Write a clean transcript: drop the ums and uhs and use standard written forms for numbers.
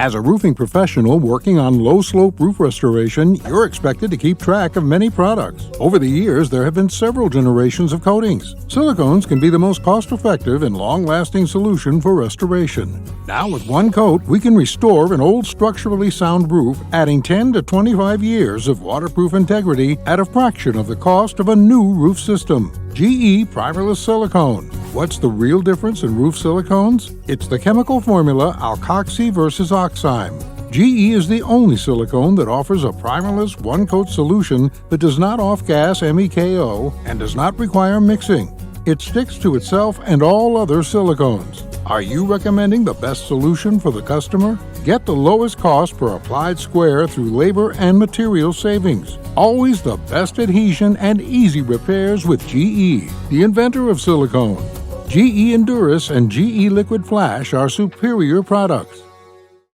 As a roofing professional working on low-slope roof restoration, you're expected to keep track of many products. Over the years, there have been several generations of coatings. Silicones can be the most cost-effective and long-lasting solution for restoration. Now, with one coat, we can restore an old structurally sound roof, adding 10 to 25 years of waterproof integrity at a fraction of the cost of a new roof system. GE Primerless Silicone. What's the real difference in roof silicones? It's the chemical formula alkoxy versus oxime. GE is the only silicone that offers a primerless one-coat solution that does not off-gas MEKO and does not require mixing. It sticks to itself and all other silicones. Are you recommending the best solution for the customer? Get the lowest cost per applied square through labor and material savings. Always the best adhesion and easy repairs with GE, the inventor of silicone. GE Endurus and GE Liquid Flash are superior products.